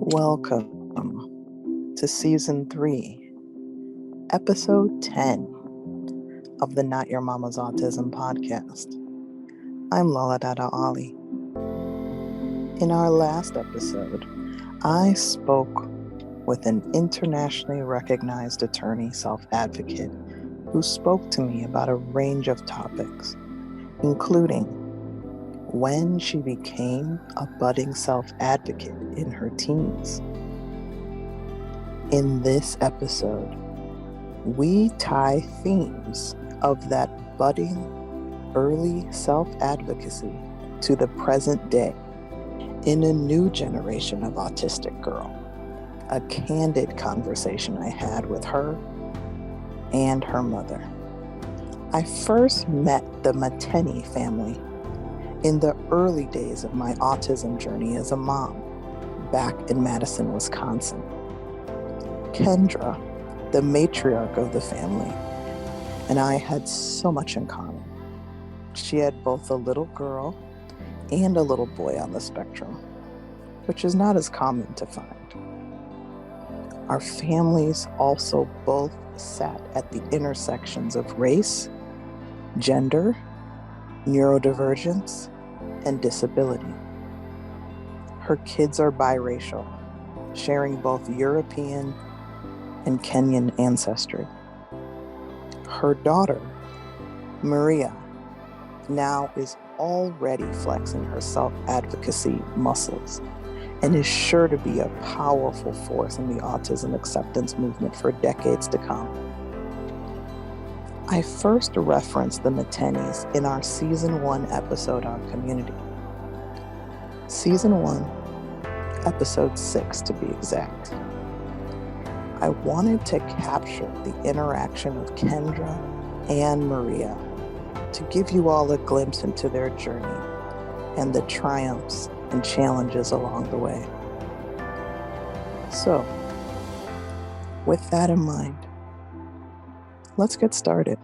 Welcome to Season 3, Episode 10 of the Not Your Mama's Autism podcast. I'm Loladada Ali. In our last episode, I spoke with an internationally recognized attorney self-advocate who spoke to me about a range of topics, including when she became a budding self-advocate in her teens. In this episode, we tie themes of that budding early self-advocacy to the present day in a new generation of autistic girl. A candid conversation I had with her and her mother. I first met the Mateni family in the early days of my autism journey as a mom, back in Madison, Wisconsin. Kendra, the matriarch of the family, and I had so much in common. She had both a little girl and a little boy on the spectrum, which is not as common to find. Our families also both sat at the intersections of race, gender, neurodivergence, and disability. Her kids are biracial, sharing both European and Kenyan ancestry. Her daughter, Maria, now is already flexing her self-advocacy muscles and is sure to be a powerful force in the autism acceptance movement for decades to come. I first referenced the Matenis in our Season 1 episode on community. Season 1, Episode 6 to be exact. I wanted to capture the interaction of Kendra and Maria to give you all a glimpse into their journey and the triumphs and challenges along the way. So, with that in mind, let's get started.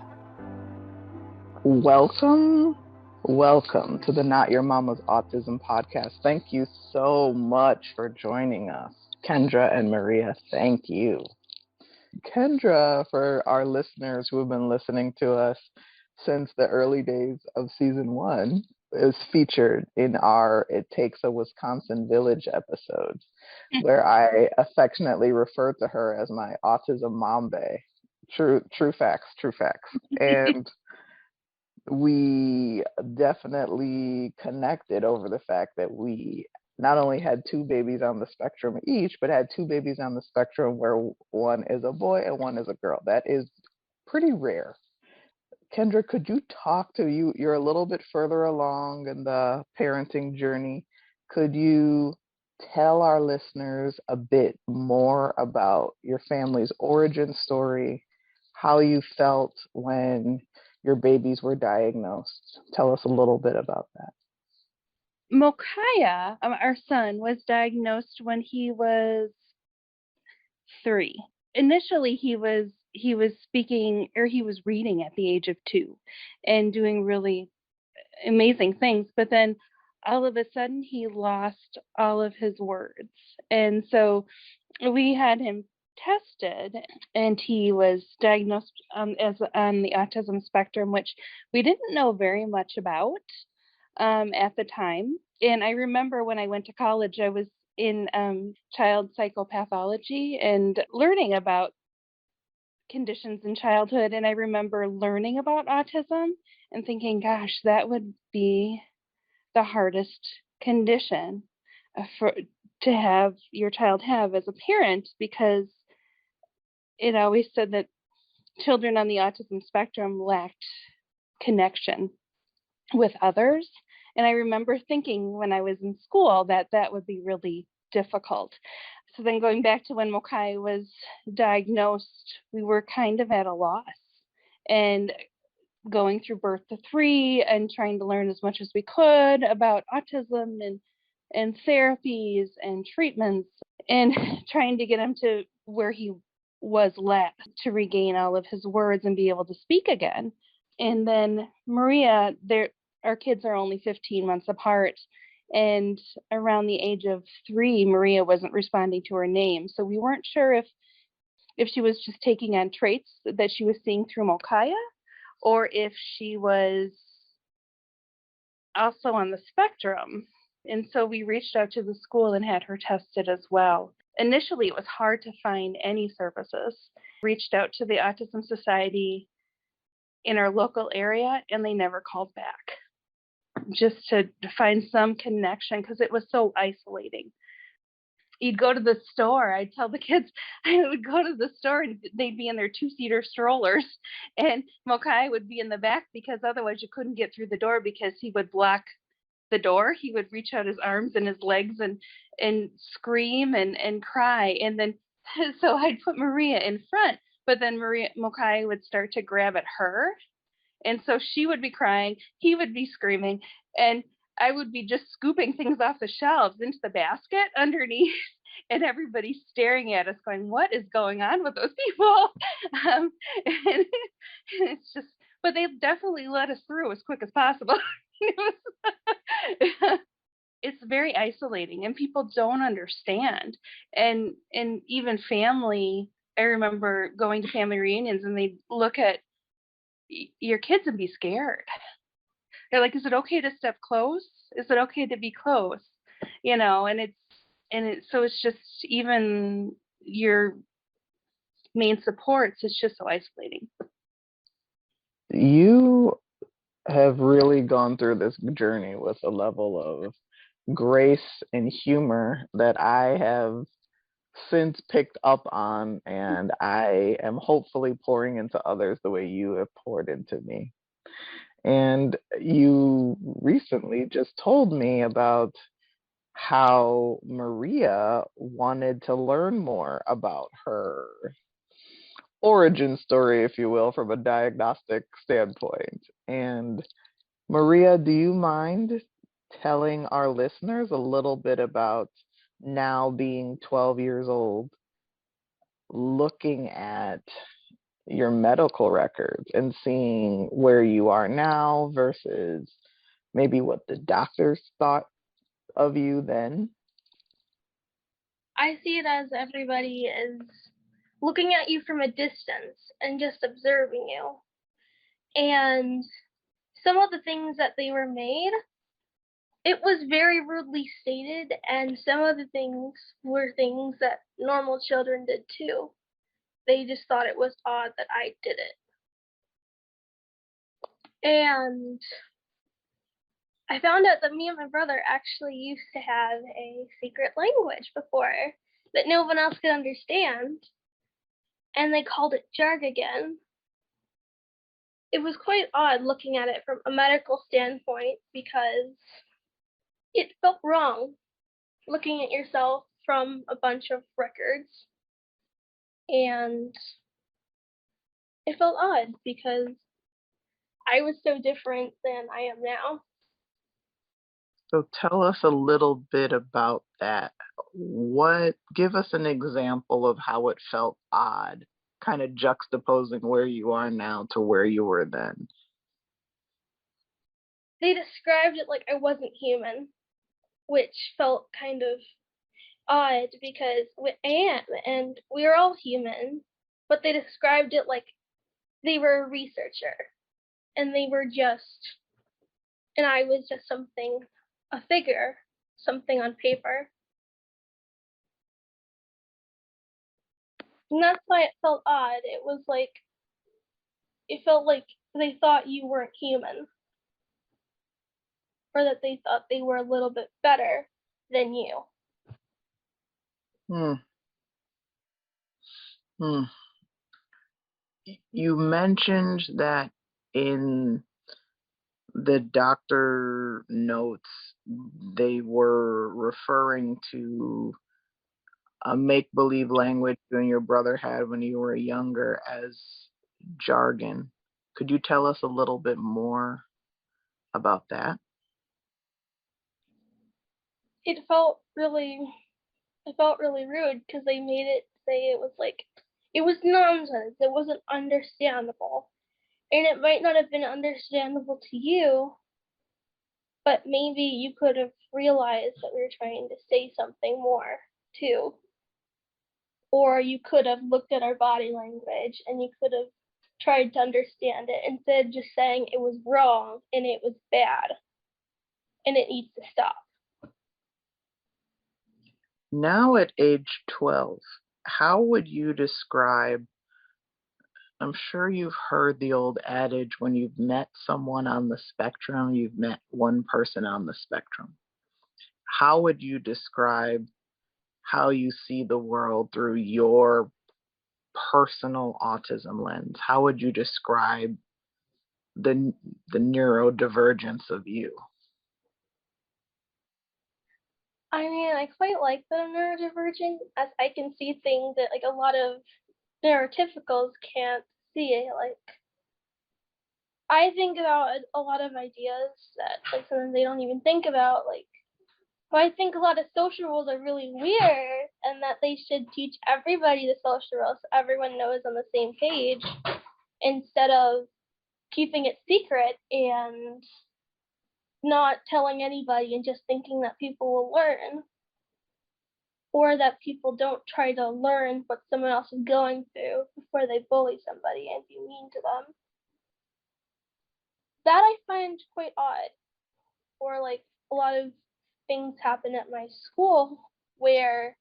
Welcome to the Not Your Mama's Autism podcast. Thank you so much for joining us, Kendra and Maria. Thank you. Kendra, for our listeners who have been listening to us since the early days of Season 1, is featured in our It Takes a Wisconsin Village episodes, where I affectionately refer to her as my autism mom bae. True facts. And we definitely connected over the fact that we not only had two babies on the spectrum each, but had two babies on the spectrum where one is a boy and one is a girl. That is pretty rare. Kendra, could you talk to you? You're a little bit further along in the parenting journey. Could you tell our listeners a bit more about your family's origin story, how you felt when your babies were diagnosed? Tell us a little bit about that. Mokaya, our son, was diagnosed when he was 3. Initially, he was speaking, or he was reading at the age of 2 and doing really amazing things. But then all of a sudden he lost all of his words. And so we had him tested, and he was diagnosed as on the autism spectrum, which we didn't know very much about at the time. And I remember when I went to college, I was in child psychopathology and learning about conditions in childhood. And I remember learning about autism and thinking, gosh, that would be the hardest condition to have your child have as a parent, because it always said that children on the autism spectrum lacked connection with others. And I remember thinking when I was in school that that would be really difficult. So then going back to when Mokai was diagnosed, we were kind of at a loss, and going through birth to 3 and trying to learn as much as we could about autism and therapies and treatments, and trying to get him to where he was last to regain all of his words and be able to speak again. And then Maria, our kids are only 15 months apart, And around the age of 3, Maria wasn't responding to her name. So we weren't sure if she was just taking on traits that she was seeing through Mokaya, or if she was also on the spectrum. And so we reached out to the school and had her tested as well. Initially, it was hard to find any services. Reached out to the Autism Society in our local area, and they never called back, just to find some connection, because it was so isolating. You'd go to the store. I'd tell the kids I would go to the store and they'd be in their 2-seater strollers, and Mokai would be in the back because otherwise you couldn't get through the door because he would block the door. He would reach out his arms and his legs and scream and cry. And then so I'd put Maria in front, but then Mokai would start to grab at her. And so she would be crying, he would be screaming, and I would be just scooping things off the shelves into the basket underneath, and everybody staring at us going, what is going on with those people? And it's just, but they definitely let us through as quick as possible. It's very isolating, and people don't understand. And even family, I remember going to family reunions, and they'd look at your kids and be scared. They're like, is it okay to step close? Is it okay to be close? So it's just, even your main supports, it's just so isolating. You have really gone through this journey with a level of grace and humor that I have since picked up on, and I am hopefully pouring into others the way you have poured into me. And you recently just told me about how Maria wanted to learn more about her origin story, if you will, from a diagnostic standpoint. And Maria, do you mind telling our listeners a little bit about, now being 12 years old, looking at your medical records and seeing where you are now versus maybe what the doctors thought of you then? I see it as everybody is looking at you from a distance and just observing you. And some of the things that they were made, it was very rudely stated, and some of the things were things that normal children did too. They just thought it was odd that I did it. And I found out that me and my brother actually used to have a secret language before that no one else could understand, and they called it jargon. It was quite odd looking at it from a medical standpoint because it felt wrong looking at yourself from a bunch of records, and it felt odd because I was so different than I am now. So tell us a little bit about that. Give us an example of how it felt odd, kind of juxtaposing where you are now to where you were then. They described it like I wasn't human, which felt kind of odd because I am, and we're all human, but they described it like they were a researcher, and I was just something, a figure, something on paper. And that's why it felt odd. It felt like they thought you weren't human, or that they thought they were a little bit better than you. You mentioned that in the doctor notes, they were referring to a make-believe language you and your brother had when you were younger as jargon. Could you tell us a little bit more about that? It felt really rude because they made it say it was nonsense. It wasn't understandable. And it might not have been understandable to you, but maybe you could have realized that we were trying to say something more too. Or you could have looked at our body language and you could have tried to understand it instead of just saying it was wrong and it was bad and it needs to stop. Now at age 12, how would you describe, I'm sure you've heard the old adage, when you've met someone on the spectrum, you've met one person on the spectrum. How would you describe how you see the world through your personal autism lens? How would you describe the neurodivergence of you? I mean, I quite like the neurodivergent, as I can see things that like a lot of neurotypicals can't see. Like, I think about a lot of ideas that like sometimes they don't even think about. Like, well, I think a lot of social rules are really weird, and that they should teach everybody the social rules so everyone knows on the same page, instead of keeping it secret and not telling anybody and just thinking that people will learn, or that people don't try to learn what someone else is going through before they bully somebody and be mean to them. That I find quite odd. Or like a lot of things happen at my school where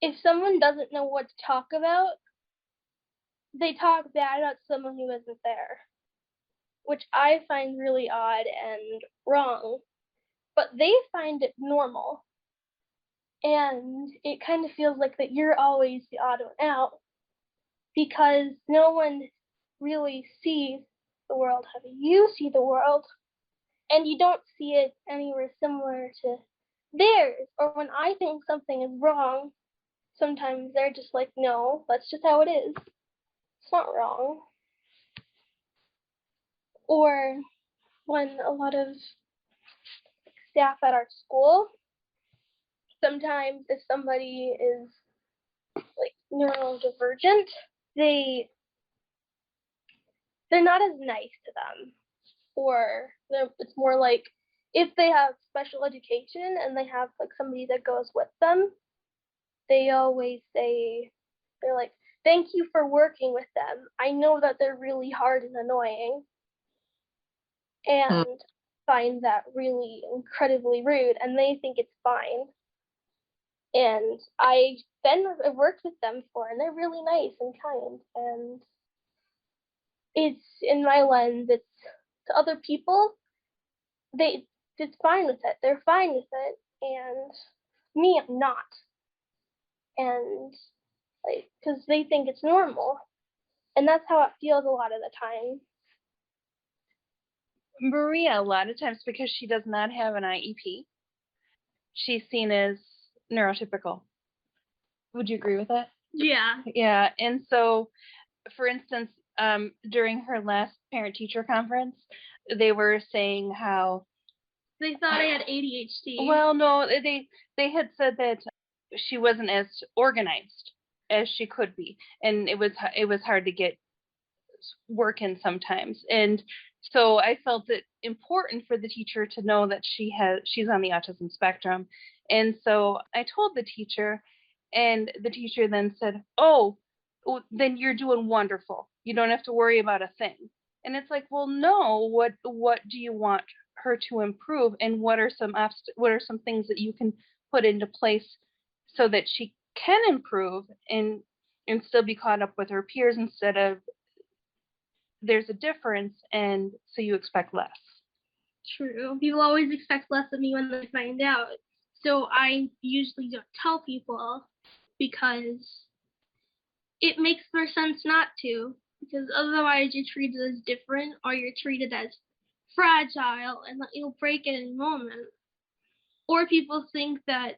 if someone doesn't know what to talk about, they talk bad about someone who isn't there, which I find really odd and wrong. But they find it normal. And it kind of feels like that you're always the odd one out because no one really sees the world how you see the world, and you don't see it anywhere similar to theirs. Or when I think something is wrong, sometimes they're just like, no, that's just how it is. It's not wrong. Or when a lot of staff at our school, sometimes if somebody is like neurodivergent, they're not as nice to them. Or it's more like if they have special education and they have like somebody that goes with them, they always say, they're like, thank you for working with them. I know that they're really hard and annoying, and find that really incredibly rude, and they think it's fine. And I've worked with them before, and they're really nice and kind, and it's, in my lens, it's to other people, it's fine with it. They're fine with it, and me, I'm not. And like, because they think it's normal, and that's how it feels a lot of the time. Maria, a lot of times because she does not have an IEP, she's seen as neurotypical. Would you agree with that? Yeah. Yeah, and so, for instance, during her last parent-teacher conference, they were saying how they thought I had ADHD. Well, no, they had said that she wasn't as organized as she could be, and it was hard to get work in sometimes. And so I felt it important for the teacher to know that she's on the autism spectrum. And so I told the teacher, and the teacher then said, "Oh, then you're doing wonderful. You don't have to worry about a thing." And it's like, well, no. What do you want her to improve, and what are some things that you can put into place so that she can improve and still be caught up with her peers, instead of there's a difference and so you expect less. True. People always expect less of me when they find out. So I usually don't tell people because it makes more sense not to. Because otherwise you're treated as different, or you're treated as fragile and that you'll break at any moment. Or people think that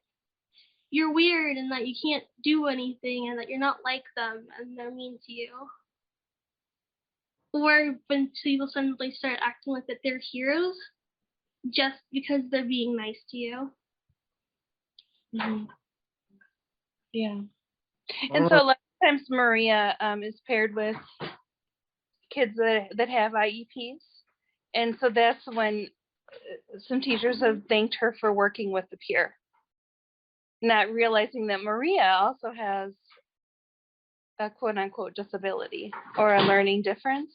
you're weird and that you can't do anything and that you're not like them and they're mean to you. Or when people suddenly start acting like that they're heroes just because they're being nice to you. Mm-hmm. Yeah. And so a lot of times Maria is paired with kids that have IEPs. And so that's when some teachers have thanked her for working with the peer, not realizing that Maria also has a quote unquote disability or a learning difference.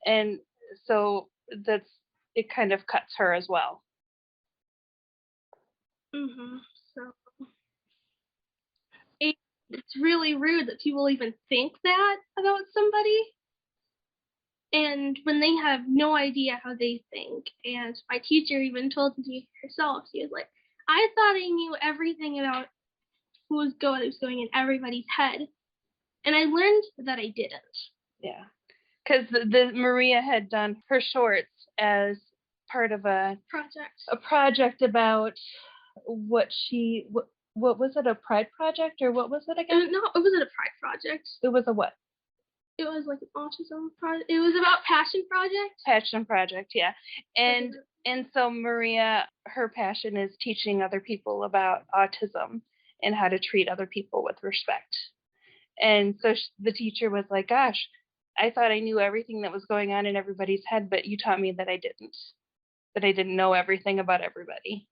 And so it kind of cuts her as well. So it's really rude that people even think that about somebody. And when they have no idea how they think. And my teacher even told me herself, she was like, I thought I knew everything about what was going in everybody's head. And I learned that I didn't. Yeah. Because the Maria had done her shorts as part of a project about what was it, a pride project, or what was it again? No, it wasn't a pride project. It was a what? It was like an autism project. It was about passion project, yeah. And so Maria, her passion is teaching other people about autism and how to treat other people with respect. And so the teacher was like, gosh, I thought I knew everything that was going on in everybody's head, but you taught me that I didn't know everything about everybody.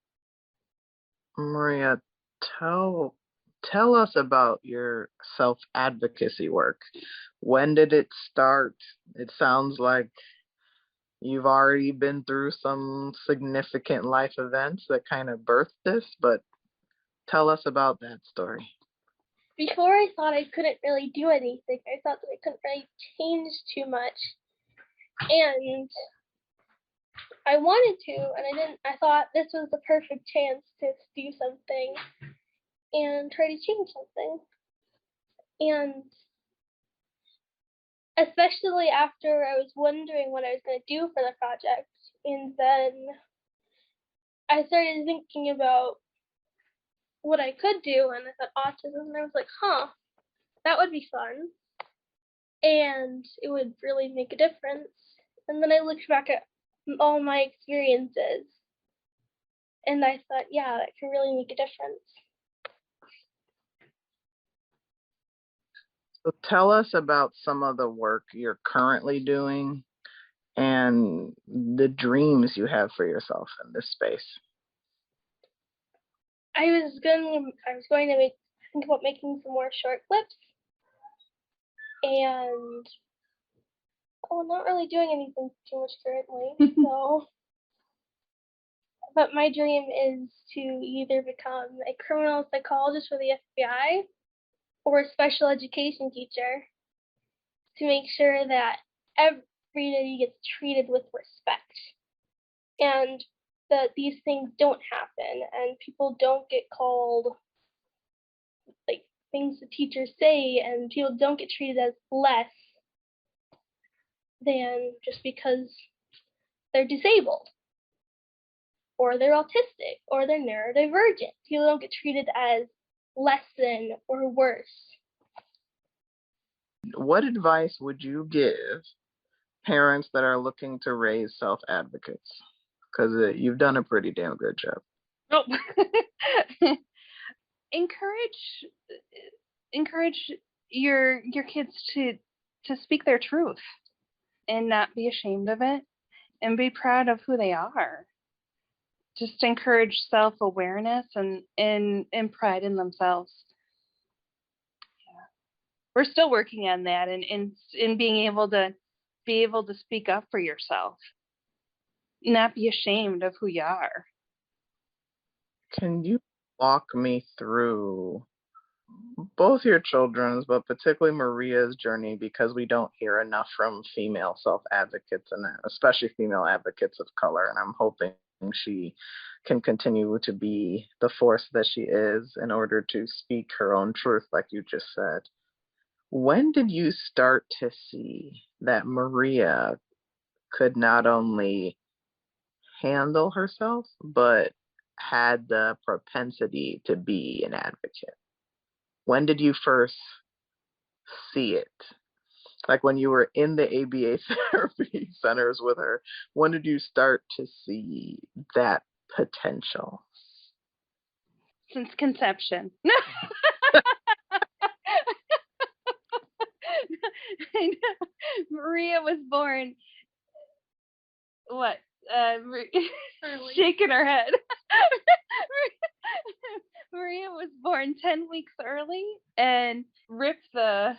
Maria, tell us about your self-advocacy work. When did it start? It sounds like you've already been through some significant life events that kind of birthed this, but tell us about that story. Before, I thought I couldn't really do anything. I thought that I couldn't really change too much. And I wanted to, and I didn't. I thought this was the perfect chance to do something and try to change something. And especially after I was wondering what I was going to do for the project, and then I started thinking about what I could do, and I thought autism, and I was like, that would be fun, and it would really make a difference. And then I looked back at all my experiences, and I thought, yeah, that can really make a difference. So tell us about some of the work you're currently doing and the dreams you have for yourself in this space. I was going to think about making some more short clips, and not really doing anything too much currently. So, but my dream is to either become a criminal psychologist for the FBI or a special education teacher to make sure that everybody gets treated with respect and that these things don't happen and people don't get called like things the teachers say, and people don't get treated as less than just because they're disabled or they're autistic or they're neurodivergent. People don't get treated as less than or worse. What advice would you give parents that are looking to raise self-advocates? Because you've done a pretty damn good job. Oh. encourage your kids to speak their truth and not be ashamed of it and be proud of who they are. Just encourage self-awareness and pride in themselves. Yeah. We're still working on that and in being able to speak up for yourself, not be ashamed of who you are. Can you walk me through both your children's, but particularly Maria's journey, because we don't hear enough from female self-advocates and especially female advocates of color, and I'm hoping she can continue to be the force that she is in order to speak her own truth, like you just said. When did you start to see that Maria could not only handle herself, but had the propensity to be an advocate? When did you first see it? Like when you were in the ABA therapy centers with her, when did you start to see that potential? Since conception. Maria was born, shaking her head. Maria was born 10 weeks early and ripped the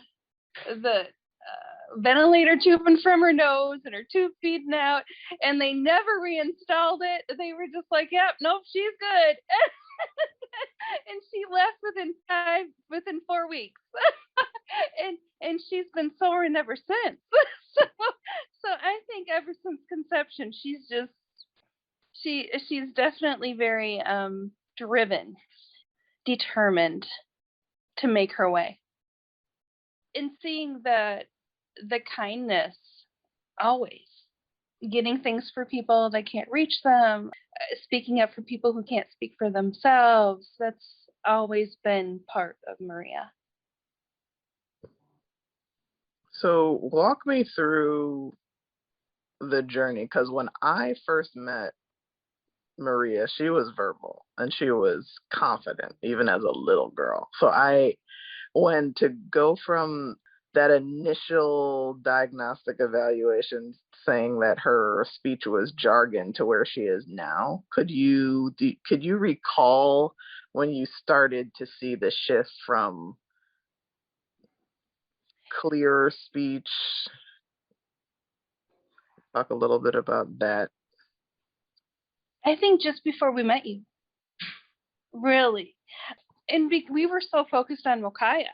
ventilator tubing from her nose and her tube feeding out, and they never reinstalled it. They were just like, yep, nope, she's good. And she left within 4 weeks. and she's been soaring ever since. so I think ever since conception, she's definitely very driven, determined to make her way. And seeing the kindness always, getting things for people that can't reach them, speaking up for people who can't speak for themselves, that's always been part of Maria. So walk me through the journey, because when I first met Maria, she was verbal and she was confident even as a little girl. So when to go from that initial diagnostic evaluation saying that her speech was jargon to where she is now, could you recall when you started to see the shift from clear speech? Talk a little bit about that. I think just before we met you, really. And we were so focused on Mokaya,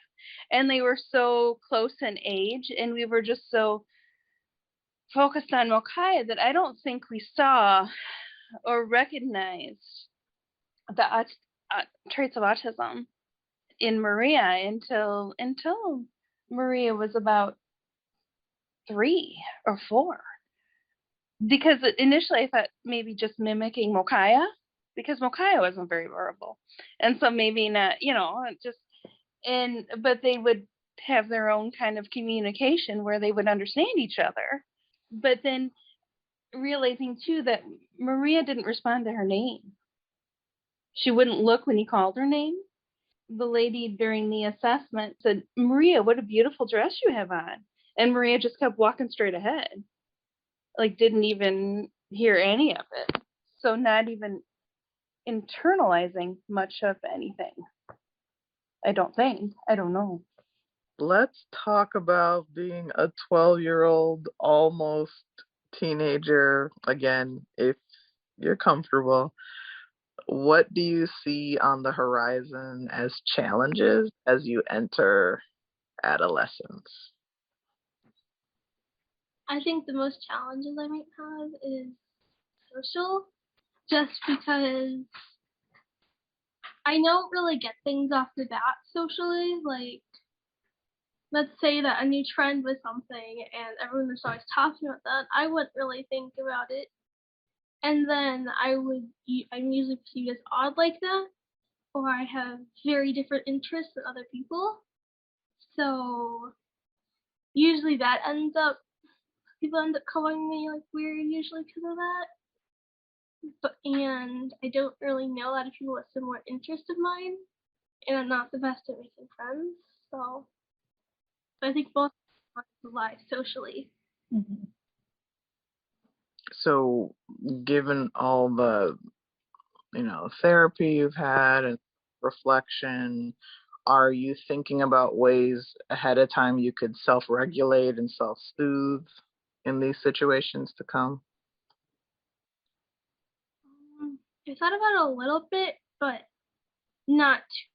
and they were so close in age, and we were just so focused on Mokaya that I don't think we saw or recognized the traits of autism in Maria until Maria was about 3 or 4. Because initially I thought maybe just mimicking Mokaya, because Mokaya wasn't very verbal, and so maybe not, but they would have their own kind of communication where they would understand each other. But then realizing too that Maria didn't respond to her name. She wouldn't look when you called her name. The lady during the assessment said, "Maria, what a beautiful dress you have on," and Maria just kept walking straight ahead, like didn't even hear any of it. So not even internalizing much of anything. I don't know. Let's talk about being a 12-year-old, almost teenager, again, if you're comfortable. What do you see on the horizon as challenges as you enter adolescence? I think the most challenges I might have is social, just because I don't really get things off the bat socially. Like, let's say that a new trend was something and everyone was always talking about that, I wouldn't really think about it. And then I'm usually perceived as odd like that, or I have very different interests than other people. So usually people end up calling me like weird usually because of that. And I don't really know a lot of people with similar interests of mine, and I'm not the best at making friends. So I think both lie socially. Mm-hmm. So given all the therapy you've had and reflection, are you thinking about ways ahead of time you could self-regulate and self-soothe in these situations to come? I thought about it a little bit, but not too.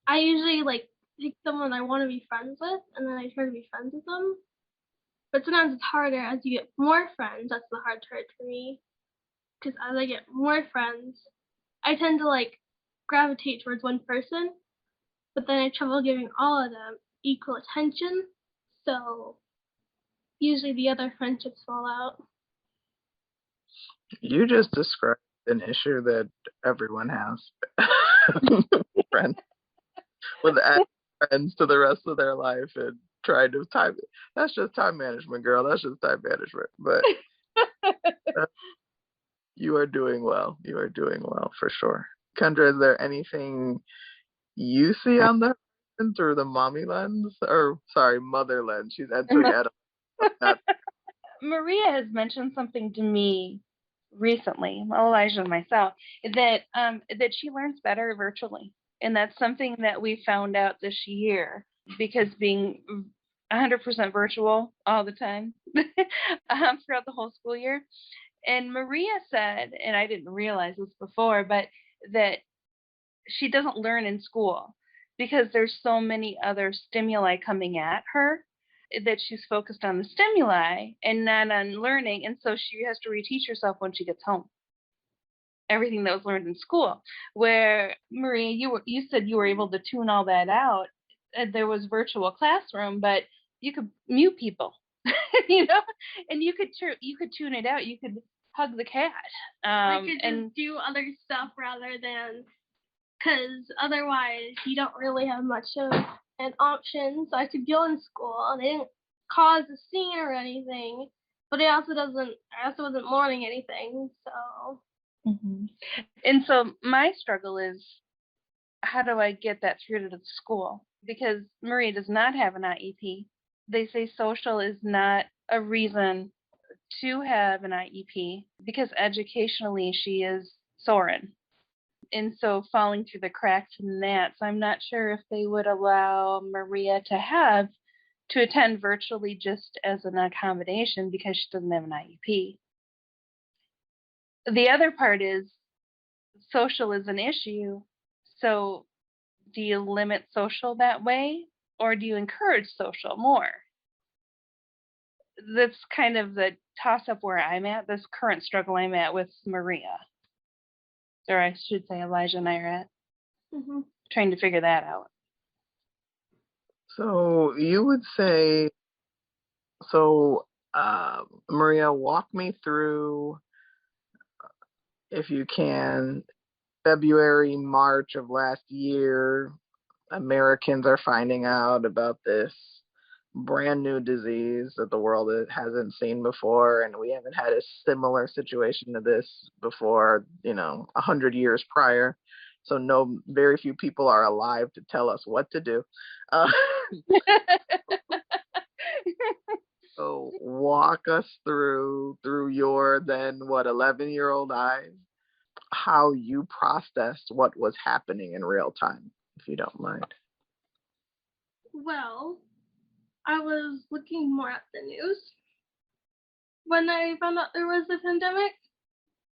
I usually pick someone I want to be friends with, and then I try to be friends with them. But sometimes it's harder as you get more friends. That's the hard part for me, because as I get more friends, I tend to gravitate towards one person, but then I have trouble giving all of them equal attention. So usually the other friendships fall out. You just described an issue that everyone has. Friends with adding friends to the rest of their life and trying to time. That's just time management, girl. That's just time management. But you are doing well. You are doing well for sure. Kendra, is there anything you see on the horizon through the mommy lens, or sorry, mother lens? She's entering adolescence. Maria has mentioned something to me recently, Elijah and myself, that she learns better virtually, and that's something that we found out this year because being 100% virtual all the time throughout the whole school year. And Maria said, and I didn't realize this before, but that she doesn't learn in school because there's so many other stimuli coming at her that she's focused on the stimuli and not on learning, and so she has to reteach herself when she gets home everything that was learned in school. Where Maria, you said you were able to tune all that out. There was virtual classroom, but you could mute people, you know, and you could tune it out. You could hug the cat. I could just do other stuff rather than, because otherwise you don't really have much of an option. So I could go in school and they didn't cause a scene or anything, but I also wasn't learning anything. So. Mm-hmm. And so my struggle is, how do I get that through to the school? Because Maria does not have an IEP. They say social is not a reason to have an IEP because educationally she is soaring. And so falling through the cracks in that. So I'm not sure if they would allow Maria to attend virtually just as an accommodation because she doesn't have an IEP. The other part is social is an issue. So do you limit social that way or do you encourage social more? That's kind of the toss up where I'm at, this current struggle I'm at with Maria. Or I should say Elijah and I are at. Mm-hmm. Trying to figure that out. So you would say, Maria, walk me through, if you can, February, March of last year, Americans are finding out about this brand new disease that the world hasn't seen before, and we haven't had a similar situation to this before, 100 years prior. So very few people are alive to tell us what to do. So walk us through your then 11-year-old eyes, how you processed what was happening in real time, if you don't mind. Well, I was looking more at the news when I found out there was a pandemic,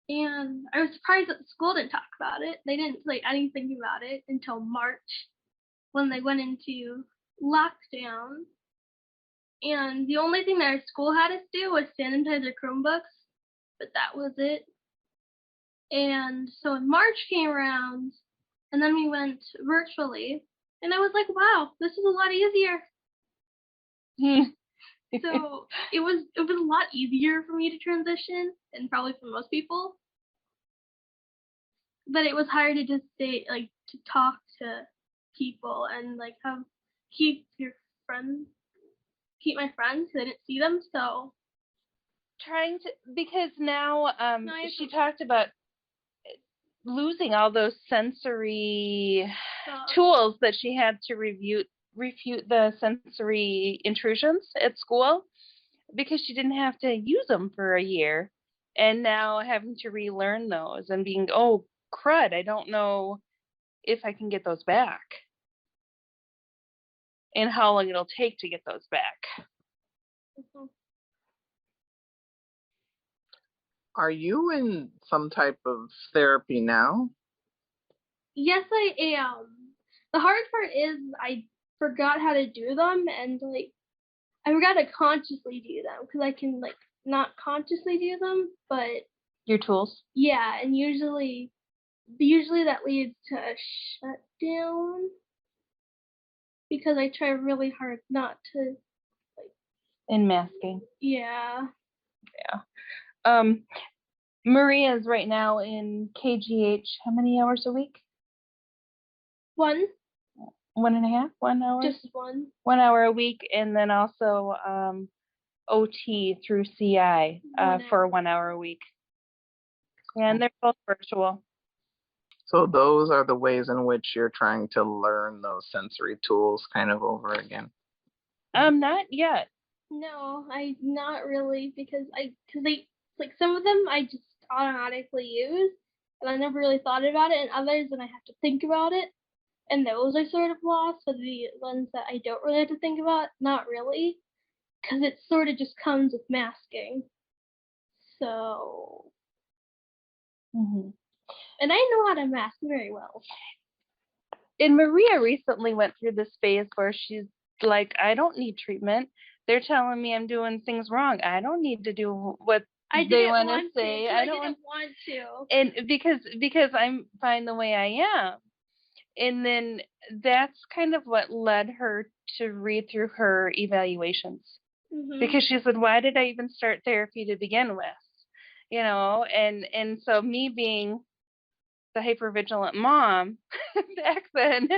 and I was surprised that the school didn't talk about it. They didn't say anything about it until March when they went into lockdown. And the only thing that our school had us do was sanitize our Chromebooks, but that was it. And so when March came around, and then we went virtually, and I was like, wow, this is a lot easier. So it was a lot easier for me to transition, and probably for most people. But it was hard to just to talk to people and keep my friends, because I didn't see them. So because now she talked about losing all those sensory tools that she had to refute the sensory intrusions at school because she didn't have to use them for a year, and now having to relearn those and being, oh crud, I don't know if I can get those back and how long it'll take to get those back. Mm-hmm. Are you in some type of therapy now? Yes, I am. The hard part is I forgot how to do them, and I forgot to consciously do them, because I can not consciously do them, but your tools. Yeah, and usually that leads to a shutdown because I try really hard not to in masking. Yeah. Maria's right now in KGH. How many hours a week? 1. 1.5? 1 hour? Just 1. 1 hour a week, and then also OT through CI for 1 hour a week. And they're both virtual. So those are the ways in which you're trying to learn those sensory tools kind of over again? Not yet. No, I not really because they like some of them I just automatically use and I never really thought about it, and others and I have to think about it, and those are sort of lost. But the ones that I don't really have to think about, not really, because it sort of just comes with masking. So, Mm-hmm. and I know how to mask very well. And Maria recently went through this phase where she's like, I don't need treatment. They're telling me I'm doing things wrong. I don't need to do what they want to say. I didn't want to. And because I'm fine the way I am. And then that's kind of what led her to read through her evaluations. Mm-hmm. Because she said, why did I even start therapy to begin with? You know, and so me being the hypervigilant mom back then,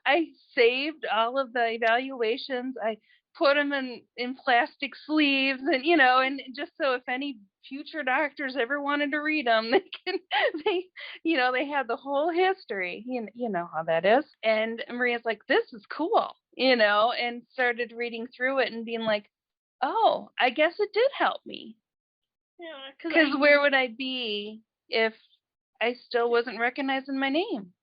I saved all of the evaluations. I put them in plastic sleeves, and and just so if any future doctors ever wanted to read them, they had the whole history. You know how that is. And Maria's like, this is cool, and started reading through it and being like, oh, I guess it did help me. Yeah, because where would I be if I still wasn't recognizing my name?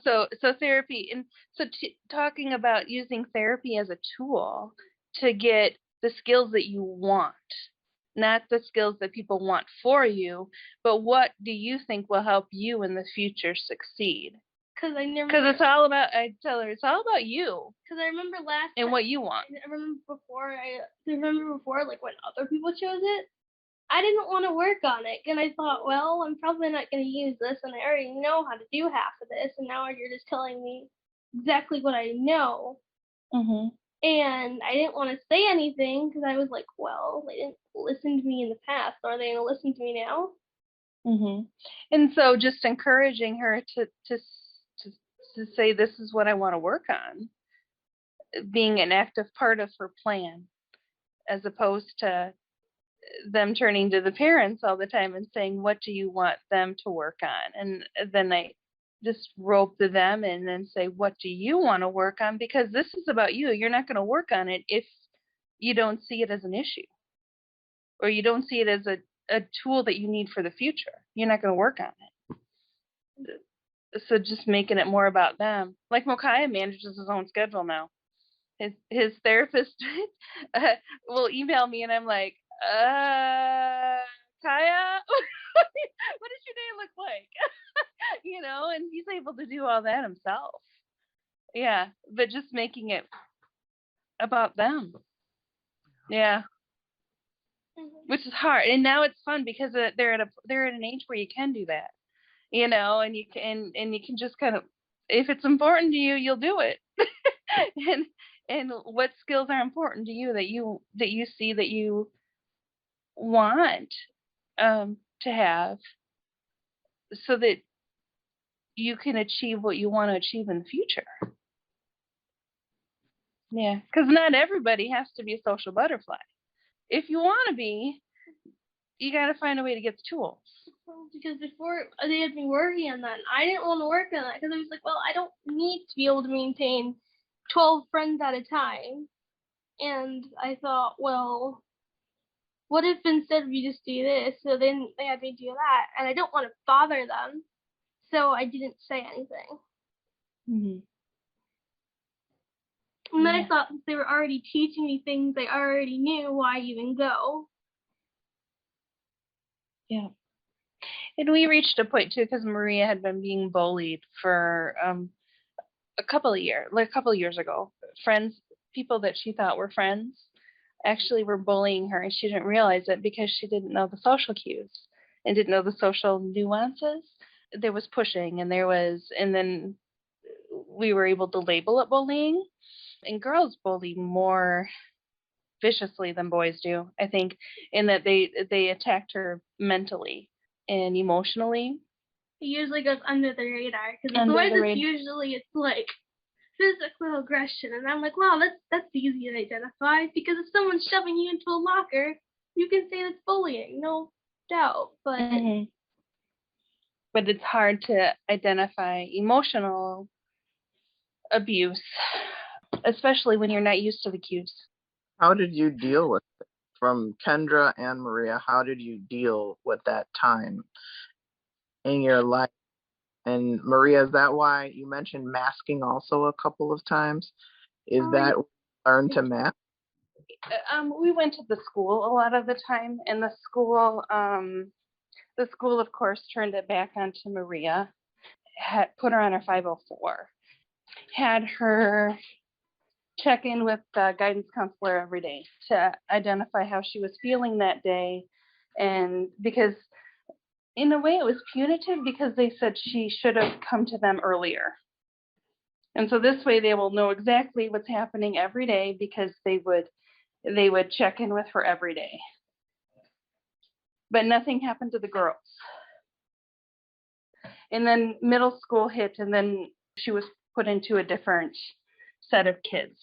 So therapy, and so talking about using therapy as a tool to get the skills that you want, not the skills that people want for you, but what do you think will help you in the future succeed? Because it's all about, I tell her, it's all about you. Because I remember and what you want. I remember before, like when other people chose it, I didn't want to work on it, and I thought, well, I'm probably not going to use this, and I already know how to do half of this, and now you're just telling me exactly what I know. Mm-hmm. And I didn't want to say anything because I was like, well, they didn't listen to me in the past. Are they going to listen to me now? Mm-hmm. And so just encouraging her to say, this is what I want to work on, being an active part of her plan, as opposed to them turning to the parents all the time and saying, what do you want them to work on? And then I just rope them in and say, what do you want to work on? Because this is about you. You're not going to work on it if you don't see it as an issue, or you don't see it as a tool that you need for the future. You're not going to work on it. So just making it more about them. Like Mokaya manages his own schedule now. His therapist will email me, and I'm like, Kaya, what does your day look like? And he's able to do all that himself. Yeah, but just making it about them. Yeah. Which is hard, and now it's fun because they're at an age where you can do that, and you can just kind of, if it's important to you, you'll do it. and what skills are important to you that you see that you want to have, so that you can achieve what you want to achieve in the future. Yeah, because not everybody has to be a social butterfly. If you want to be, you got to find a way to get the tools. Because before they had me working on that, and I didn't want to work on that because I was like, well, I don't need to be able to maintain 12 friends at a time. And I thought, well, what if instead we just do this? So then they had me do that, and I don't want to bother them, so I didn't say anything. Mm-hmm. And then I thought, since they were already teaching me things I already knew, why even go? Yeah. And we reached a point too, because Maria had been being bullied for a couple of years ago. People that she thought were friends, actually were bullying her, and she didn't realize it because she didn't know the social cues and didn't know the social nuances. There was pushing, and then we were able to label it bullying. And girls bully more viciously than boys do, I think, in that they attacked her mentally and emotionally. It usually goes under the radar because usually it's like physical aggression, and I'm like, wow, that's easy to identify, because if someone's shoving you into a locker, you can say that's bullying, no doubt. But but it's hard to identify emotional abuse, especially when you're not used to the cues. How did you deal with it? From Kendra and Maria, how did you deal with that time in your life? And Maria, is that why you mentioned masking also a couple of times? Is that learn to mask? We went to the school a lot of the time, and the school, of course, turned it back onto Maria, had put her on her 504, had her check in with the guidance counselor every day to identify how she was feeling that day. And because in a way it was punitive, because they said she should have come to them earlier. And so this way they will know exactly what's happening every day, because they would check in with her every day. But nothing happened to the girls. And then middle school hit, and then she was put into a different set of kids,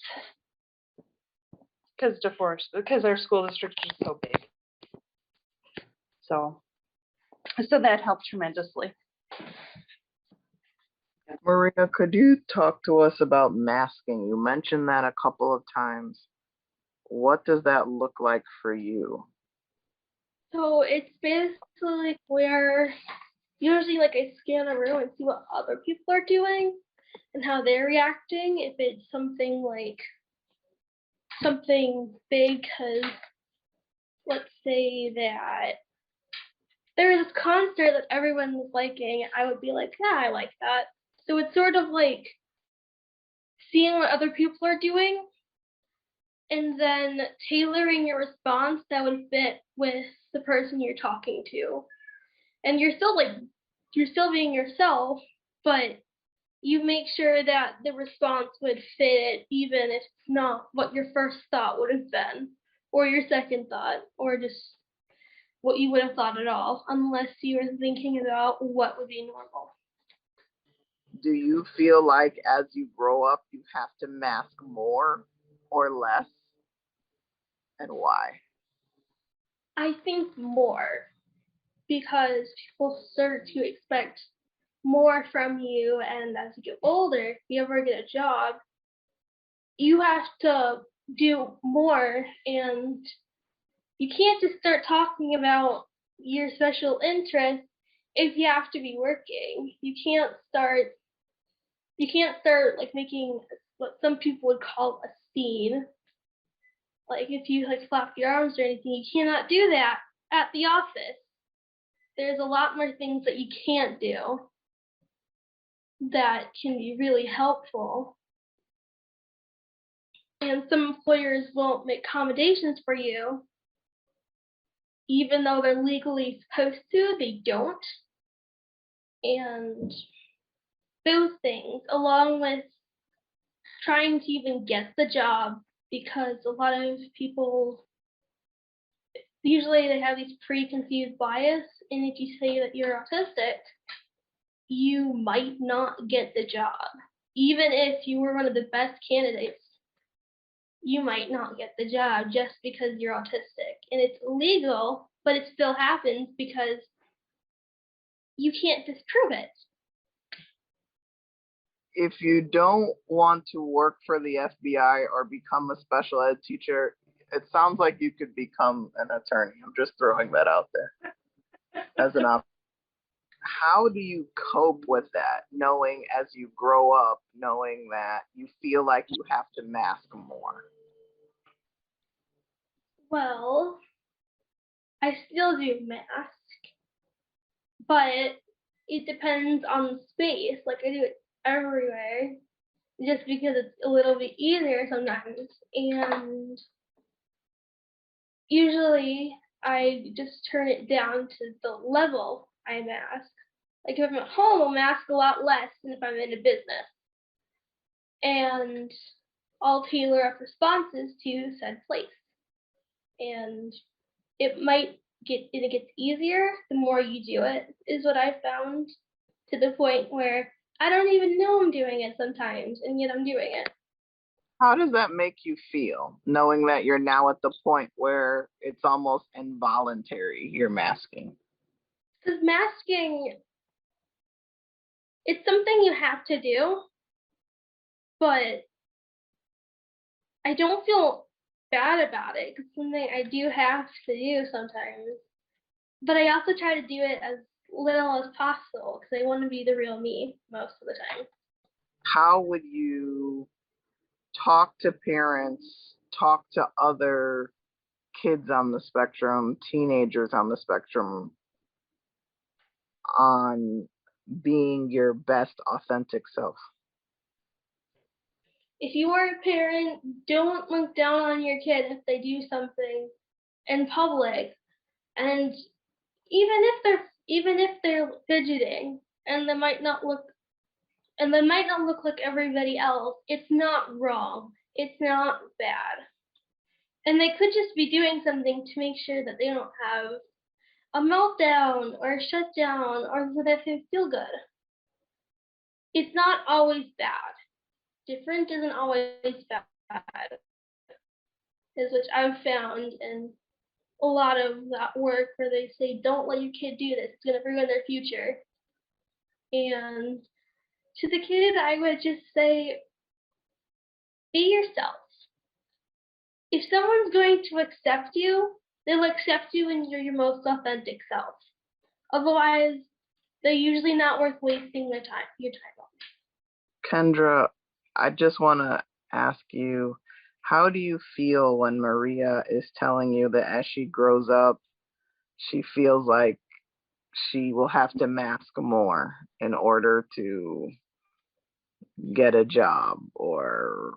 because our school district is so big. So that helped tremendously. Maria, could you talk to us about masking? You mentioned that a couple of times. What does that look like for you? So it's basically where usually like I scan a room and see what other people are doing and how they're reacting. If it's something like something big, because let's say that there was this concert that everyone was liking, I would be like, yeah, I like that. So it's sort of like seeing what other people are doing and then tailoring your response that would fit with the person you're talking to. And you're still being yourself, but you make sure that the response would fit, even if it's not what your first thought would have been, or your second thought, or just what you would have thought at all, unless you were thinking about what would be normal. Do you feel like as you grow up, you have to mask more or less? And why? I think more, because people start to expect more from you, and as you get older, if you ever get a job, you have to do more, and you can't just start talking about your special interests if you have to be working. You can't start like making what some people would call a scene. Like if you like flap your arms or anything, you cannot do that at the office. There's a lot more things that you can't do that can be really helpful. And some employers won't make accommodations for you, even though they're legally supposed to, they don't. And those things, along with trying to even get the job, because a lot of people usually they have these preconceived bias, and if you say that you're autistic, you might not get the job. Even if you were one of the best candidates, you might not get the job just because you're autistic. And it's illegal, but it still happens because you can't disprove it. If you don't want to work for the FBI or become a special ed teacher, it sounds like you could become an attorney. I'm just throwing that out there as an option. How do you cope with that, knowing as you grow up, knowing that you feel like you have to mask more? Well, I still do mask, but it depends on the space. Like I do it everywhere, just because it's a little bit easier sometimes. And usually I just turn it down to the level I mask. Like if I'm at home, I'll mask a lot less than if I'm in a business. And I'll tailor up responses to said place. And it gets easier the more you do it, is what I've found, to the point where I don't even know I'm doing it sometimes, and yet I'm doing it. How does that make you feel, knowing that you're now at the point where it's almost involuntary, you're masking? Because masking, it's something you have to do, but I don't feel bad about it, because it's something I do have to do sometimes. But I also try to do it as little as possible, because I want to be the real me most of the time. How would you talk to parents, talk to other kids on the spectrum, teenagers on the spectrum, on being your best authentic self? If you are a parent, don't look down on your kid if they do something in public, and even if they're fidgeting and they might not look like everybody else, it's not wrong. It's not bad. And they could just be doing something to make sure that they don't have a meltdown or a shutdown or so that they feel good. It's not always bad. Different isn't always bad, is which I've found in a lot of that work where they say, don't let your kid do this, it's going to ruin their future. And to the kid, I would just say, be yourself. If someone's going to accept you, they'll accept you when you're your most authentic self. Otherwise, they're usually not worth wasting your time on. Kendra, I just want to ask you, how do you feel when Maria is telling you that as she grows up, she feels like she will have to mask more in order to get a job or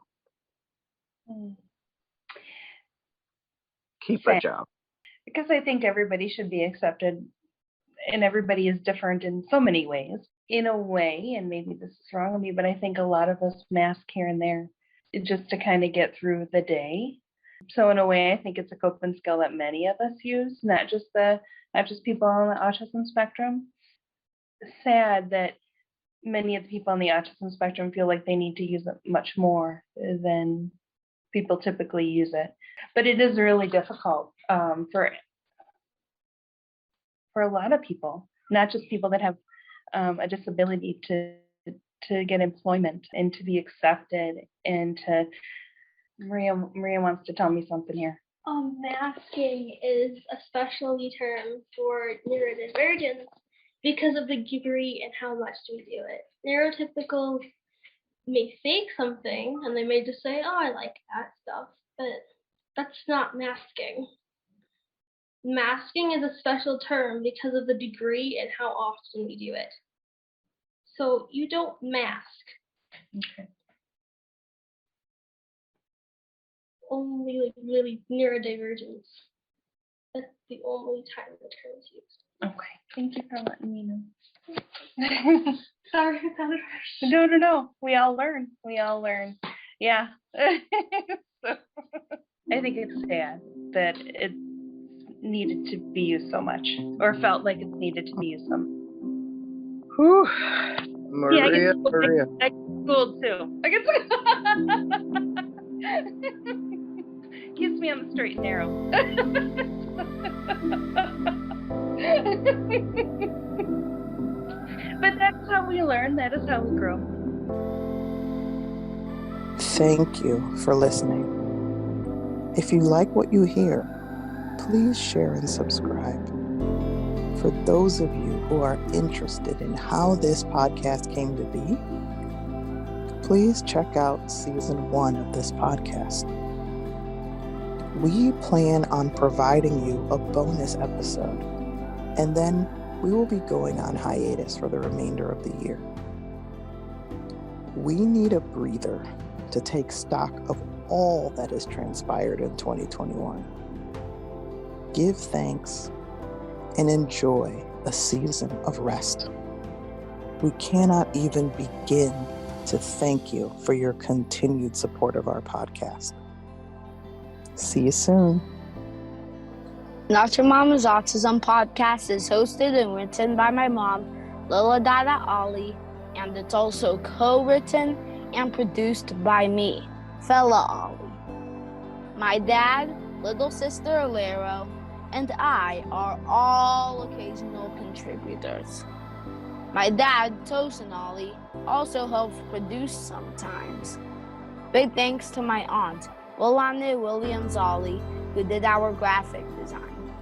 keep a job? Because I think everybody should be accepted, and everybody is different in so many ways. In a way, and maybe this is wrong of me, but I think a lot of us mask here and there just to kind of get through the day. So in a way, I think it's a coping skill that many of us use, not just people on the autism spectrum. Sad that many of the people on the autism spectrum feel like they need to use it much more than people typically use it. But it is really difficult for a lot of people, not just people that have a disability, to get employment and to be accepted, and to Maria wants to tell me something here. Masking is a specialty term for neurodivergence because of the degree and how much we do it. Neurotypicals may fake something and they may just say, oh, I like that stuff, but that's not masking. Masking is a special term because of the degree and how often we do it. So you don't mask. Okay. Only like really neurodivergence. That's the only time the term is used. Okay. Thank you for letting me know. Sorry for that. No. We all learn. Yeah. So, I think it's sad that it needed to be used so much, or felt like it's needed to be used so much. Whew. Maria. I get schooled too. I get keeps me on the straight and narrow. But that's how we learn. That is how we grow. Thank you for listening. If you like what you hear, please share and subscribe. For those of you who are interested in how this podcast came to be, please check out season 1 of this podcast. We plan on providing you a bonus episode, and then we will be going on hiatus for the remainder of the year. We need a breather to take stock of all that has transpired in 2021. Give thanks and enjoy a season of rest. We cannot even begin to thank you for your continued support of our podcast. See you soon. Not Your Mama's Autism podcast is hosted and written by my mom, Lila Dada Ali, and it's also co-written and produced by me, Fella Ali. My dad, little sister Alero, and I are all occasional contributors. My dad, Tosin Ali, also helps produce sometimes. Big thanks to my aunt, Williams Ollie, who did our graphic design.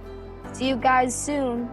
See you guys soon.